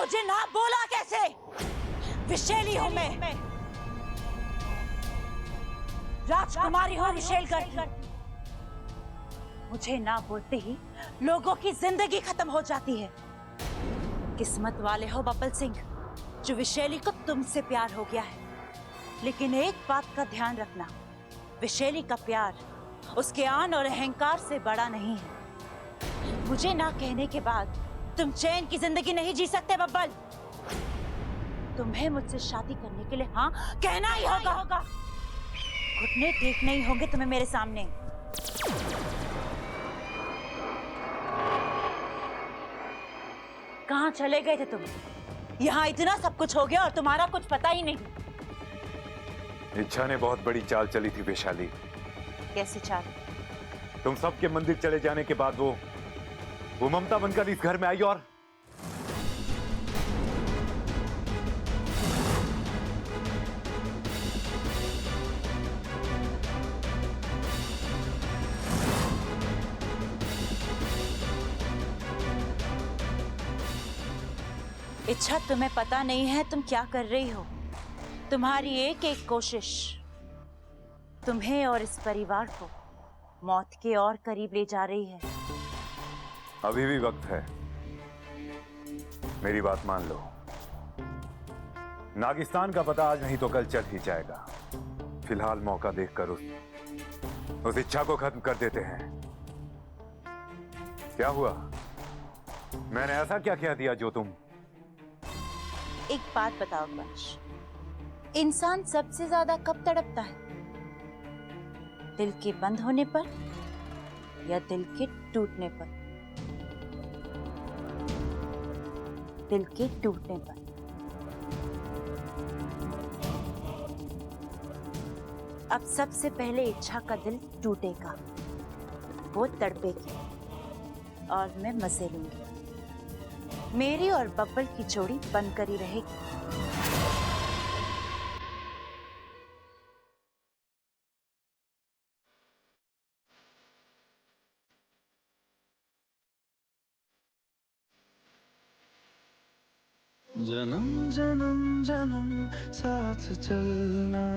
मुझे ना बोला कैसे? विशेली हूँ मैं, राजकुमारी हूँ विशेलगढ़ की। मुझे ना बोलते ही लोगों की जिंदगी खत्म हो जाती है। किस्मत वाले हो बब्बल सिंह, जो विशेली को तुमसे प्यार हो गया है। लेकिन एक बात का ध्यान रखना, विशेली का प्यार उसके आन और अहंकार से बड़ा नहीं है। मुझे ना कहने के बाद तुम चैन की जिंदगी नहीं जी सकते बब्बल। तुम्हें मुझसे शादी करने के लिए हाँ कहना ही होगा। घुटने टेक नहीं होंगे तुम्हें मेरे सामने। कहाँ चले गए थे तुम? यहाँ इतना सब कुछ हो गया और तुम्हारा कुछ पता ही नहीं। इच्छा ने बहुत बड़ी चाल चली थी वैशाली। कैसी चाल? तुम सबके मंदिर चले जाने के बाद वो ममता बनकर इस घर में आई और इच्छा, तुम्हें पता नहीं है तुम क्या कर रही हो। तुम्हारी एक एक कोशिश तुम्हें और इस परिवार को मौत के और करीब ले जा रही है। अभी भी वक्त है, मेरी बात मान लो। नागिस्तान का पता आज नहीं तो कल चल ही जाएगा। फिलहाल मौका देखकर उस इच्छा को खत्म कर देते हैं। क्या हुआ? मैंने ऐसा क्या कह दिया जो तुम? एक बात बताओ पंच, इंसान सबसे ज्यादा कब तड़पता है? दिल के बंद होने पर या दिल के टूटने पर? दिल के टूटने पर। अब सबसे पहले इच्छा का दिल टूटेगा, वो तड़पेगी और मैं मजे लूंगी। मेरी और बब्बल की जोड़ी बनकर ही रहेगी। जन्म जन्म जन्म साथ चलना।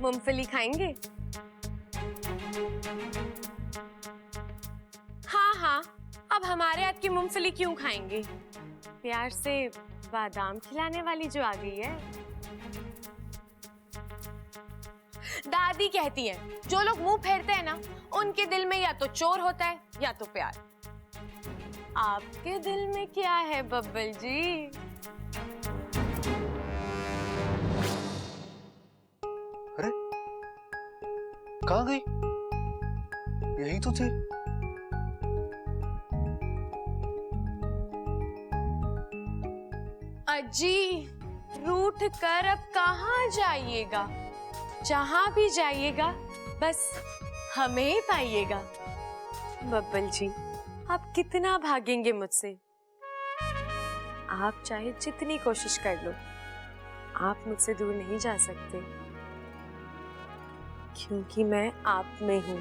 मूंगफली खाएंगे? हाँ हाँ, अब हमारे हाथ की मूंगफली क्यों खाएंगे? प्यार से बादाम खिलाने वाली जो आ गई है। दादी कहती है जो लोग मुंह फेरते हैं ना, उनके दिल में या तो चोर होता है या तो प्यार। आपके दिल में क्या है बब्बल जी? अरे कहाँ गई? यही तो थी। अजी, रूठ कर अब कहाँ जाइएगा? जहां भी जाइएगा बस हमें ही पाइएगा। बब्बल जी, आप कितना भागेंगे मुझसे? आप चाहे जितनी कोशिश कर लो, आप मुझसे दूर नहीं जा सकते, क्योंकि मैं आप में हूं,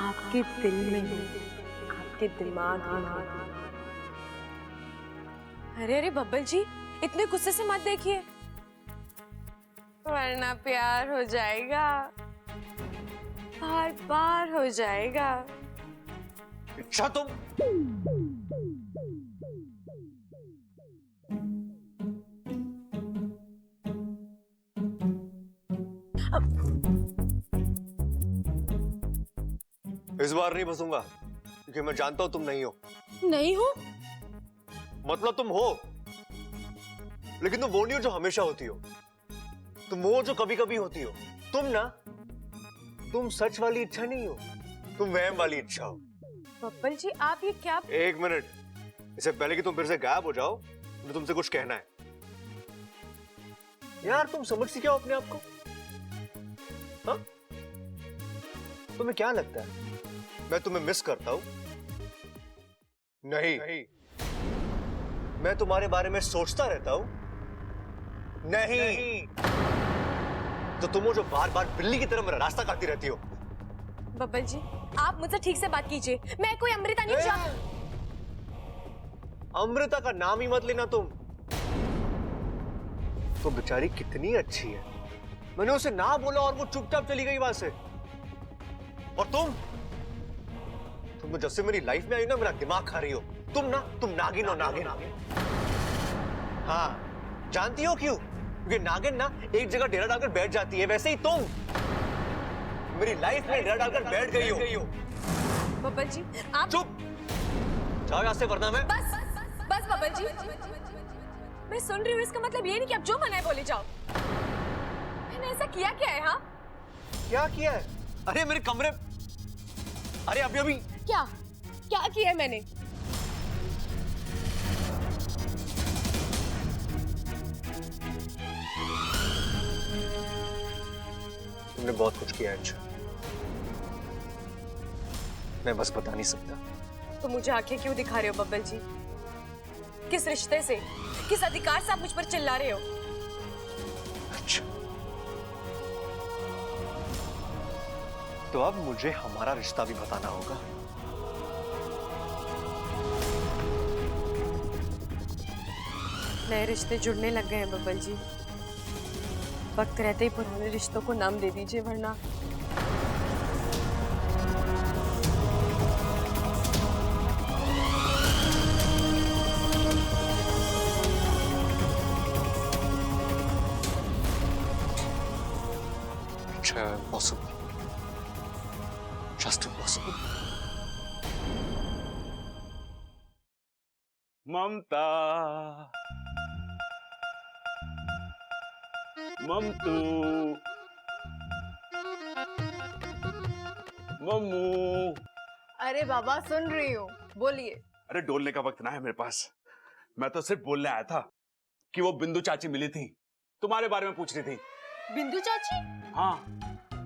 आपके दिल में हूं, आपके दिमाग में हूं। अरे अरे बब्बल जी, इतने गुस्से से मत देखिए, वरना प्यार हो जाएगा, बार बार हो जाएगा। इच्छा तुम इस बार नहीं फंसूंगा, क्योंकि मैं जानता हूं तुम नहीं हो। नहीं हो? मतलब तुम हो, लेकिन तुम वो नहीं हो जो हमेशा होती हो। तुम वो जो कभी कभी होती हो। तुम सच वाली इच्छा नहीं हो, तुम वहम वाली इच्छा हो। बब्बल जी, आप ये क्या? एक मिनट, इससे पहले कि तुम फिर से गायब हो जाओ, मुझे तुमसे कुछ कहना है। यार तुम समझती क्या हो अपने आप को? हाँ? तुम्हें क्या लगता है मैं तुम्हें मिस करता हूं? नहीं। मैं तुम्हारे बारे में सोचता रहता हूं? नहीं। तो तुम वो जो बार बार बिल्ली की तरह मेरा रास्ता काटती रहती हो। बब्बल जी, आप मुझसे ठीक से बात कीजिए, मैं कोई अमृता नहीं चाहती। अमृता का नाम ही मत लेना तुम। तो बेचारी कितनी अच्छी है, मैंने उसे ना बोला और वो चुपचाप चली गई वहां से। और तुम जब से मेरी लाइफ में आई ना, मेरा दिमाग खा रही हो। तुम नागिन हो, नागिन। हाँ, जानती हो क्यों? क्योंकि नागिन ना एक जगह डेरा डालकर बैठ जाती है, वैसे ही तुम मेरी लाइफ में डेरा डालकर बैठ गई हो। बब्बल जी, आप चुप जाओ यहाँ से, वरना मैं। बस बब्बल जी, मैं सुन रही हूँ, इसका मतलब ये नहीं कि आप जो मना है बोले जाओ। मैंने ऐसा किया क्या है? हाँ, क्या किया है? अरे मेरे कमरे, अरे अभी क्या किया है मैंने? तुमने बहुत कुछ किया है अच्छा, मैं बस बता नहीं सकता। तो मुझे आंखें क्यों दिखा रहे हो बब्बल जी? किस रिश्ते से, किस अधिकार से आप मुझ पर चिल्ला रहे हो? अच्छा, तो अब मुझे हमारा रिश्ता भी बताना होगा। नए रिश्ते जुड़ने लग गए हैं बब्बल जी, वक्त रहते ही पुराने रिश्तों को नाम दे दीजिए, वरना Impossible. Just impossible. ममता, ममतू, मम्मू। अरे बाबा, सुन रही हूँ, बोलिए। अरे डोलने का वक्त ना है मेरे पास। मैं तो सिर्फ बोलने आया था कि वो बिंदु चाची मिली थी, तुम्हारे बारे में पूछ रही थी। बिंदु चाची? हाँ,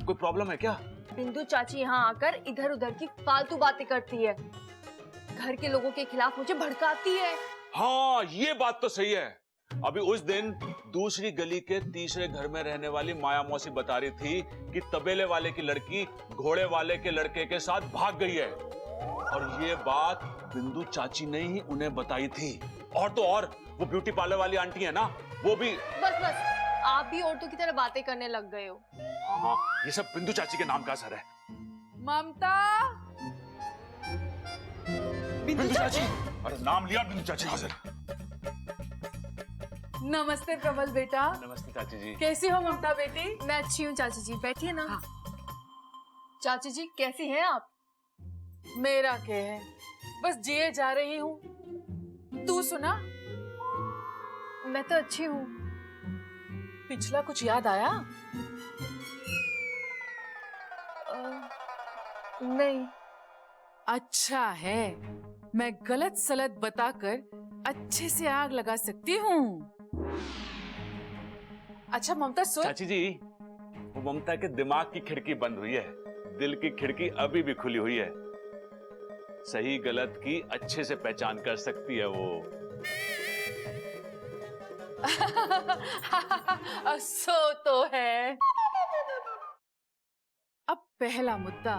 कोई प्रॉब्लम है क्या? बिंदु चाची यहाँ आकर इधर उधर की फालतू बातें करती है, घर के लोगों के खिलाफ मुझे भड़काती है। हाँ, ये बात तो सही है। अभी उस दिन दूसरी गली के तीसरे घर में रहने वाली माया मौसी बता रही थी कि तबेले वाले की लड़की घोड़े वाले के लड़के के साथ भाग गई है, और ये बात बिंदु चाची ने ही उन्हें बताई थी। और तो और वो ब्यूटी पार्लर वाली आंटी है ना, वो भी। बस बस, आप भी औरतों की तरह बातें करने लग गए हो। हाँ, ये सब बिंदु चाची के नाम का असर है। ममता, बिंदु चाची, अरे नाम लिया बिंदु चाची हाजिर। नमस्ते प्रबल बेटा। नमस्ते चाची जी। कैसी हो ममता बेटी? मैं अच्छी हूँ चाची जी, बैठिए ना। चाची जी कैसी हैं आप? मेरा क्या है, बस जिए जा रही हूँ। तू सुना, मैं तो अच्छी हूँ। पिछला कुछ याद आया? नहीं। अच्छा है, मैं गलत सलत बताकर अच्छे से आग लगा सकती हूँ। अच्छा ममता सुन। चाची जी, वो ममता के दिमाग की खिड़की बंद हुई है, दिल की खिड़की अभी भी खुली हुई है। सही गलत की अच्छे से पहचान कर सकती है वो। सो तो है। अब पहला मुद्दा,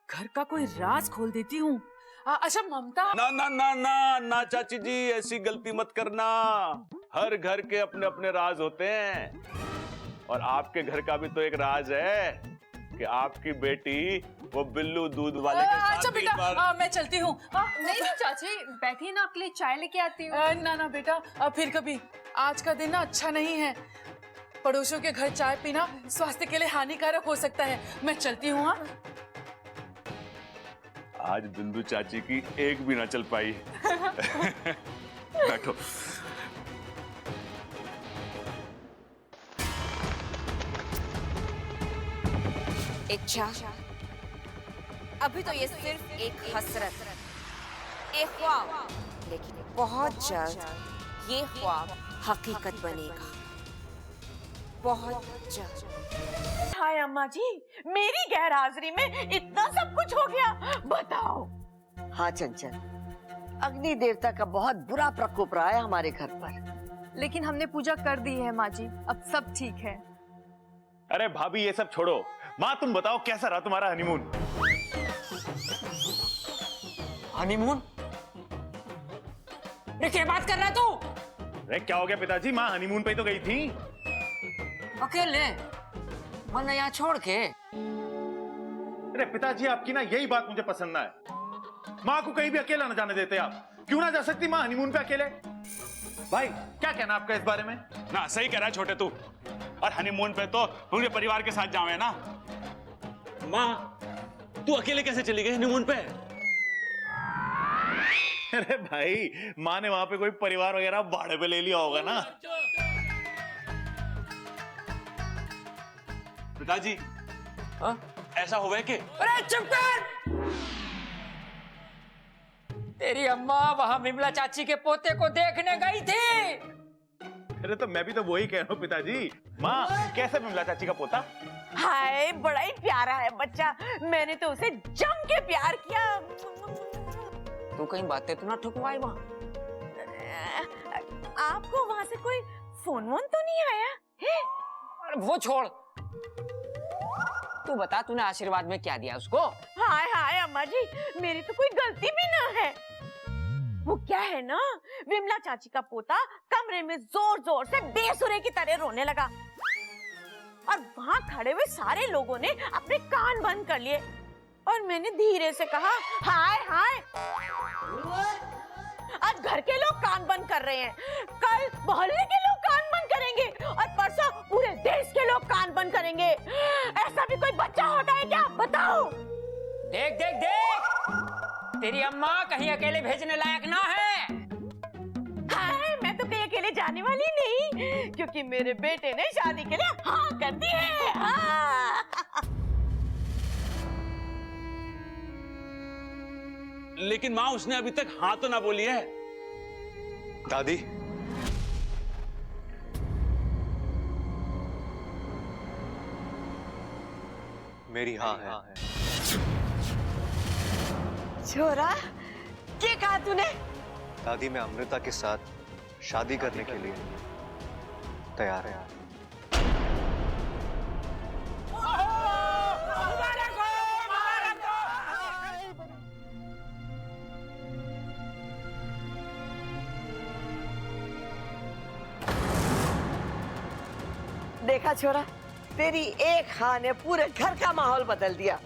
घर का कोई राज खोल देती हूँ। अच्छा ममता। ना ना ना ना ना चाची जी, ऐसी गलती मत करना। हर घर के अपने अपने राज होते हैं, और आपके घर का भी तो एक राज है कि आपकी बेटी वो बिल्लू दूध वाले के साथ अच्छा बेटा, मैं चलती हूँ। नहीं नहीं चाची, बैठिए ना, आपके लिए चाय लेके आती हूँ। ना ना बेटा, फिर कभी। आज का दिन ना अच्छा नहीं है। पड़ोसियों के घर चाय पीना स्वास्थ्य के लिए हानिकारक हो सकता है। मैं चलती हूँ। हाँ, आज बिंदु चाची की एक भी ना चल पाई। बैठो। इच्छा, अभी तो ये सिर्फ एक हसरत, एक ख्वाब, लेकिन बहुत जल्द ये ख्वाब हकीकत बनेगा, बहुत जल्द। हाय अम्मा जी, मेरी गैर हाजिरी में इतना सब कुछ हो गया, बताओ। हाँ चंचल, अग्नि देवता का बहुत बुरा प्रकोप रहा है हमारे घर पर। लेकिन हमने पूजा कर दी है माँ जी, अब सब ठीक है। अरे भाभी ये सब छोड़ो, माँ तुम बताओ कैसा रहा तुम्हारा हनीमून? हनीमून? क्या बात कर रहा है तू? अरे क्या हो गया पिताजी, माँ हनीमून पे तो गई थी। अकेले? वरना यहाँ छोड़ के? अरे पिताजी आपकी ना यही बात मुझे पसंद ना है। माँ को कहीं भी अकेला न जाने देते आप। क्यों ना जा सकती माँ हनीमून पे अकेले? भाई क्या कहना आपका इस बारे में? ना सही कह रहा है छोटे तू, और हनीमून पे तो पूरे परिवार के साथ जावे ना। माँ तू अकेले कैसे चली गई हनीमून पे? अरे भाई, माँ ने वहां पे कोई परिवार वगैरह भाड़े पे ले लिया होगा ना। पिताजी, ऐसा हुआ है कि? अरे चुप कर! तेरी अम्मा वहां विमला चाची के पोते को देखने गई थी। अरे तो मैं भी तो वही कह रहा हूँ पिताजी। माँ कैसे विमला चाची का पोता? हाय, बड़ा ही प्यारा है बच्चा, मैंने तो उसे जम के प्यार किया। तू कहीं बातें तो ना ठुकवाई वहाँ? आपको वहाँ से कोई फोन वोन तो नहीं आया है? अरे वो छोड़, तू बता तूने आशीर्वाद में क्या दिया उसको? हाय हाय अम्मा जी, मेरी तो कोई गलती भी ना है। वो क्या है ना, विमला चाची का पोता कमरे में जोर जोर से बेसुरे की तरह रोने लगा, और वहाँ खड़े हुए सारे लोगों ने अपने कान बंद कर लिए, और मैंने धीरे से कहा, हाय हाय। आज घर के लोग कान बंद कर रहे हैं, कल मोहल्ले के लोग कान बंद करेंगे, और परसों पूरे देश के लोग कान बंद करेंगे। ऐसा भी कोई बच्चा होता है क्या, बताओ? देख देख देख, तेरी अम्मा कहीं अकेले भेजने लायक ना है। हाय, मैं तो कहीं अकेले जाने वाली नहीं, क्योंकि मेरे बेटे ने शादी के लिए हाँ कर दी है। हाँ। लेकिन माँ उसने अभी तक हाँ तो ना बोली है। दादी, मेरी हाँ है। छोरा, क्या कहा तूने? दादी मैं अमृता के साथ शादी करने के लिए तैयार है। देखा छोरा, तेरी एक हाँ ने पूरे घर का माहौल बदल दिया।